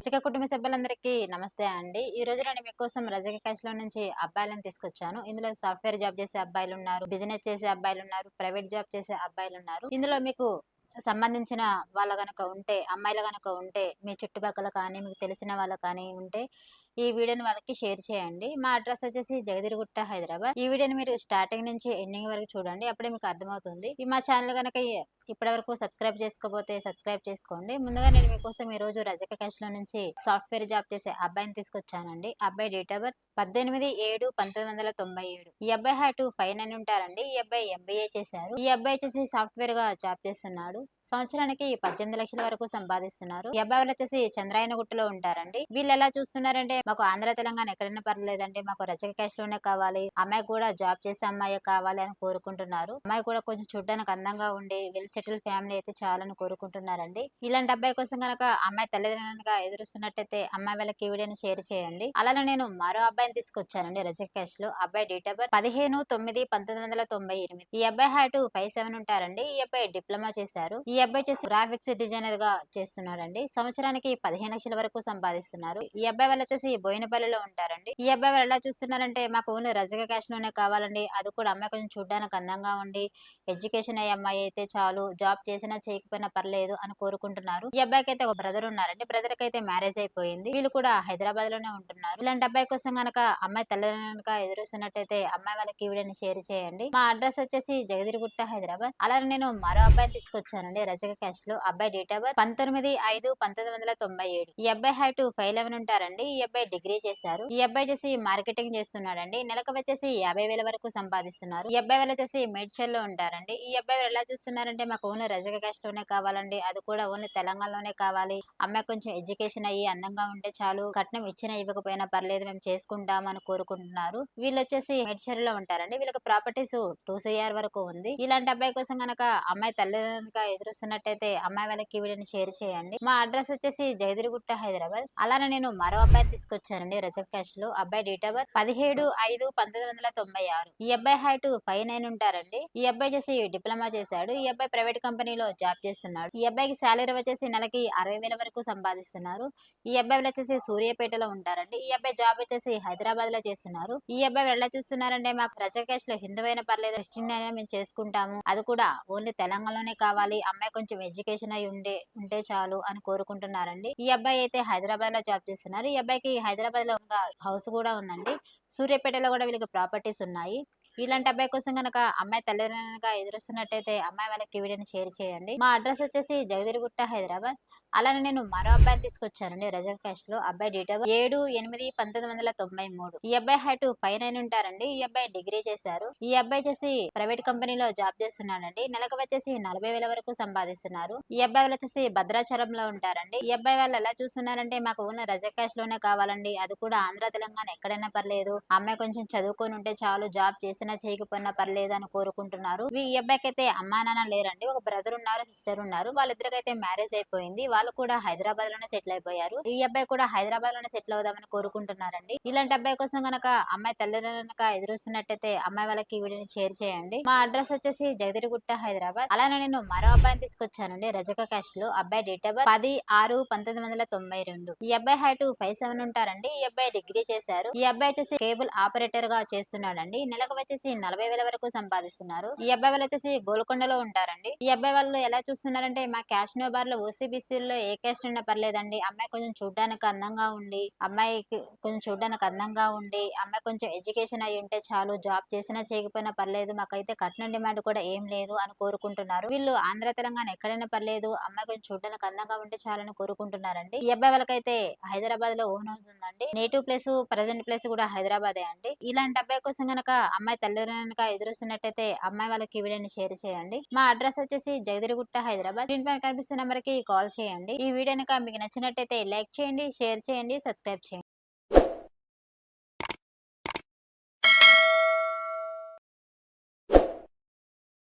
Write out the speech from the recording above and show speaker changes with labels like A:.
A: రజక కుటుంబ సభ్యులందరికీ నమస్తే అండి. ఈ రోజు నేను మీకోసం రజక క్యాష్‌లో నుంచి అబ్బాయిలను తీసుకొచ్చాను. ఇందులో సాఫ్ట్‌వేర్ జాబ్ చేసే అబ్బాయిలున్నారు, బిజినెస్ చేసే అబ్బాయిలున్నారు, ప్రైవేట్ జాబ్ చేసే అబ్బాయిలున్నారు. ఇందులో మీకు సంబంధించిన వాళ్ళు గనక ఉంటే, అమ్మాయిలు గనక ఉంటే, మీ చుట్టుపక్కల కానీ, మీకు తెలిసిన వాళ్ళు కానీ ఉంటే, ఈ వీడియోని వాళ్ళకి షేర్ చేయండి. మా అడ్రెస్ వచ్చేసి జగదిరిగుట్ట, హైదరాబాద్. ఈ వీడియోని మీరు స్టార్టింగ్ నుంచి ఎండింగ్ వరకు చూడండి. అప్పుడే మీకు అర్థమవుతుంది. ఈ మా ఛానల్ గనక ఇప్పటివరకు సబ్స్క్రైబ్ చేసుకోకపోతే సబ్స్క్రైబ్ చేసుకోండి. ముందుగా నేను మీకోసం ఈ రోజు రజక క్యాష్‌లో నుంచి సాఫ్ట్‌వేర్ జాబ్ చేసే అబ్బాయిని తీసుకొచ్చానండి. అబ్బాయి డేట్ ఆఫ్ బర్త్ 18/7/1997. ఈ అబ్బాయి హైట్ 5'9" ఉంటారండి. ఈ అబ్బాయి ఎంబీఏ చేశారు. ఈ అబ్బాయి వచ్చేసి సాఫ్ట్‌వేర్ గా జాబ్ చేస్తున్నాడు. సంవత్సరానికి 18 లక్షల వరకు సంపాదిస్తున్నారు. ఈ అబ్బాయి వాళ్ళు వచ్చేసి చంద్రాయనగుట్టలో ఉంటారండి. వీళ్ళు ఎలా చూస్తున్నారంటే మాకు ఆంధ్ర తెలంగాణ ఎక్కడైనా పర్లేదంటే మాకు రజక క్యాష్ లోనే కావాలి, అమ్మాయి కూడా జాబ్ చేసే అమ్మాయి కావాలి అని కోరుకుంటున్నారు. అమ్మాయి కూడా కొంచెం చూడడానికి అందంగా ఉండి వెల్ సెటిల్ ఫ్యామిలీ అయితే చాలని కోరుకుంటున్నారండి. ఇలాంటి అబ్బాయి కోసం గనక అమ్మాయి తల్లిదండ్రులుగా ఎదురుస్తున్నట్టయితే అమ్మాయి వాళ్ళకి ఈ వీడియోని షేర్ చేయండి. అలానే నేను మరో అబ్బాయిని తీసుకొచ్చానండి రజక క్యాష్ లో. అబ్బాయి డేట్ ఆఫ్ బర్త్ 15/9/1998. ఈ అబ్బాయి హైట్ 5'7" ఉంటారండి. ఈ అబ్బాయి డిప్లొమా చేశారు. ఈ అబ్బాయి చేసి గ్రాఫిక్స్ డిజైనర్ గా చేస్తున్నాడండి. సంవత్సరానికి 15 లక్షల వరకు సంపాదిస్తున్నారు. ఈ అబ్బాయి వాళ్ళు వచ్చేసి బోయినపల్లిలో ఉంటారండి. ఈ అబ్బాయి వాళ్ళు ఎలా చూస్తున్నారంటే మాకు ఓన్లీ రజక క్యాష్ లోనే కావాలండి, అది కూడా అమ్మాయి కొంచెం చూడడానికి అందంగా ఉండి ఎడ్యుకేషన్ అయ్యే అమ్మాయి అయితే చాలు, జాబ్ చేసినా చేయకపోయినా పర్లేదు అని కోరుకుంటున్నారు. ఈ అబ్బాయికి అయితే ఒక బ్రదర్ ఉన్నారండి. బ్రదర్ కి అయితే మ్యారేజ్ అయిపోయింది. వీళ్ళు కూడా హైదరాబాద్ లోనే ఉంటున్నారు. ఇలాంటి అబ్బాయి కోసం గనక అమ్మాయి తల్లిదండ్రులు ఎదురుస్తున్నట్టయితే అమ్మాయి వాళ్ళకి ఈ వీడియోని షేర్ చేయండి. మా అడ్రస్ వచ్చేసి జగదిరిగుట్ట, హైదరాబాద్. అలానే నేను మరో అబ్బాయిని తీసుకొచ్చానండి రజక క్యాష్ లో. అబ్బాయి డేట్ ఆఫ్ బర్త్ 19/5/1997. ఈ అబ్బాయి హైట్ 5'11" ఉంటారండి. ఈ అబ్బాయి డిగ్రీ చేశారు. ఈ అబ్బాయి చేసి మార్కెటింగ్ చేస్తున్నాడండి. నెలకు వచ్చేసి 50,000 వరకు సంపాదిస్తున్నారు. ఈ అబ్బాయి వాళ్ళు వచ్చేసి మేడ్చల్ లో ఉంటారండి. ఈ అబ్బాయి వాళ్ళు ఎలా చూస్తున్నారంటే మాకు ఓన్లీ రజక క్యాష్ లోనే కావాలండి, అది కూడా ఓన్లీ తెలంగాణలోనే కావాలి, అమ్మాయి కొంచెం ఎడ్యుకేషన్ అయ్యి అందంగా ఉంటే చాలు, కట్నం ఇచ్చినా ఇవ్వకపోయినా పర్లేదు మేము చేసుకుంటాం అని కోరుకుంటున్నారు. వీళ్ళు వచ్చేసి మేడ్చల్ లో ఉంటారండి. వీళ్ళకి ప్రాపర్టీస్ 2 CR వరకు ఉంది. ఇలాంటి అబ్బాయి కోసం గనక అమ్మాయి తల్లిదండ్రులుగా ఎదురుస్తున్నట్టయితే అమ్మాయి వాళ్ళకి ఈ వీడియోని షేర్ చేయండి. మా అడ్రస్ వచ్చేసి జగదిరిగుట్ట, హైదరాబాద్. అలానే నేను మరో అబ్బాయిని తీసుకొచ్చానండి రజక క్యాష్ లో. అబ్బాయి డేట్ ఆఫ్ బర్త్ 17/5/1996. ఈ అబ్బాయి హైట్ 5'9" ఉంటారండి. ఈ అబ్బాయి చేసి డిప్లొమా చేశాడు. ఈ అబ్బాయి ప్రైవేట్ కంపెనీలో జాబ్ చేస్తున్నాడు. ఈ అబ్బాయికి శాలరీ వచ్చేసి నెలకి 60,000 వరకు సంపాదిస్తున్నారు. ఈ అబ్బాయి వచ్చేసి సూర్యాపేటలో ఉంటారండి. ఈ అబ్బాయి జాబ్ వచ్చేసి హైదరాబాద్ లో చేస్తున్నారు. ఈ అబ్బాయి ఎలా చూస్తున్నారంటే మాకు రజక క్యాష్ లో హిందూ అయినా పర్లేదు, క్రిస్టియన్ అయినా మేము చేసుకుంటాము, అది కూడా ఓన్లీ తెలంగాణలోనే కావాలి, అమ్మాయి కొంచెం ఎడ్యుకేషన్ అయి ఉంటే చాలు అని కోరుకుంటున్నారండి. ఈ అబ్బాయి అయితే హైదరాబాద్ లో జాబ్ చేస్తున్నారు. ఈ అబ్బాయికి హైదరాబాద్ లో ఒక హౌస్ కూడా ఉందండి. సూర్యాపేటలో కూడా వీళ్ళకి ప్రాపర్టీస్ ఉన్నాయి. ఇలాంటి అబ్బాయి కోసం గనక అమ్మాయి తల్లిదండ్రులుగా ఎదురుస్తున్నట్టయితే అమ్మాయి వాళ్ళకి ఈ వీడియోని షేర్ చేయండి. మా అడ్రస్ వచ్చేసి జగదిరిగుట్ట, హైదరాబాద్. అలానే నేను మరో అబ్బాయిని తీసుకొచ్చానండి రజక క్యాష్ లో. అబ్బాయి డేట్ ఆఫ్ 7/8/1993. ఈ అబ్బాయి హైట్ 5'9" ఉంటారండి. ఈ అబ్బాయి డిగ్రీ చేశారు. ఈ అబ్బాయి చేసి ప్రైవేట్ కంపెనీలో జాబ్ చేస్తున్నాడండి. నెలకు వచ్చేసి 40,000 వరకు సంపాదిస్తున్నారు. ఈ అబ్బాయి వాళ్ళు వచ్చేసి భద్రాచలంలో ఉంటారండి. ఈ అబ్బాయి వాళ్ళు ఎలా చూస్తున్నారంటే మాకు ఓన్లీ రజక క్యాష్ లోనే కావాలండి, అది కూడా ఆంధ్ర తెలంగాణ ఎక్కడైనా పర్లేదు, అమ్మాయి కొంచెం చదువుకొని ఉంటే చాలు, జాబ్ చేసినా చేయకపోయినా పర్లేదు అని కోరుకుంటున్నారు. ఈ అబ్బాయికి అయితే అమ్మా నాన్న లేరండి. ఒక బ్రదర్ ఉన్నారు, సిస్టర్ ఉన్నారు. వాళ్ళిద్దరికైతే మ్యారేజ్ అయిపోయింది. వాళ్ళు కూడా హైదరాబాద్ లోనే సెటిల్ అయిపోయారు. ఈ అబ్బాయి కూడా హైదరాబాద్ లోనే సెటిల్ అవుదామని కోరుకుంటున్నారండి. ఇలాంటి అబ్బాయి కోసం గనక అమ్మాయి తల్లిదండ్రులక ఎదురుస్తున్నట్టయితే అమ్మాయి వాళ్ళకి ఈ వీడియోని షేర్ చేయండి. మా అడ్రస్ వచ్చేసి జగదిరిగుట్ట, హైదరాబాద్. అలానే నేను మరో అబ్బాయిని తీసుకొచ్చానండి రజక క్యాష్ లో. అబ్బాయి డేట్ ఆఫ్ బర్త్ 10/6/1992. ఈ అబ్బాయి హైట్ 5'7" ఉంటారండి. ఈ అబ్బాయి డిగ్రీ చేశారు. ఈ అబ్బాయి వచ్చేసి కేబుల్ ఆపరేటర్ గా చేస్తున్నాడండి. నెలకు వచ్చేసి 40,000 వరకు సంపాదిస్తున్నారు. ఈ అబ్బాయి వాళ్ళు వచ్చేసి గోల్కొండలో ఉంటారండి. ఈ అబ్బాయి వాళ్ళు ఎలా చూస్తున్నారంటే మా క్యాష్ నోబార్ లో ఓసీబీసీలో ఏ క్యాస్ట్ ఉన్నా పర్లేదండి, అమ్మాయి కొంచెం చూడడానికి అందంగా ఉండి, అమ్మాయి కొంచెం ఎడ్యుకేషన్ అయి ఉంటే చాలు, జాబ్ చేసినా చేయకపోయినా పర్లేదు, మాకైతే కట్నం డిమాండ్ కూడా ఏం లేదు అని కోరుకుంటున్నారు. వీళ్ళు ఆంధ్ర తెలంగాణ ఎక్కడైనా పర్లేదు, అమ్మాయి కొంచెం చూడడానికి అందంగా ఉంటే చాలని కోరుకుంటున్నారండి. ఈ అబ్బాయి వాళ్ళకైతే హైదరాబాద్ లో ఓన్ హౌస్ ఉందండి. నేటివ్ ప్లేస్, ప్రజెంట్ ప్లేస్ కూడా హైదరాబాదే అండి. ఇలాంటి అబ్బాయి కోసం గనక అమ్మాయి తల్లిదండ్రులుగా ఎదురుస్తున్నట్టయితే అమ్మాయి వాళ్ళకి ఈ వీడియోని షేర్ చేయండి. మా అడ్రస్ వచ్చేసి జగదిరిగుట్ట, హైదరాబాద్. దీని పైన కనిపిస్తున్న నెంబర్ కి కాల్ చేయండి. ఈ వీడియో కనుక మీకు నచ్చినట్టయితే లైక్ చేయండి, షేర్ చేయండి, సబ్స్క్రైబ్ చేయండి.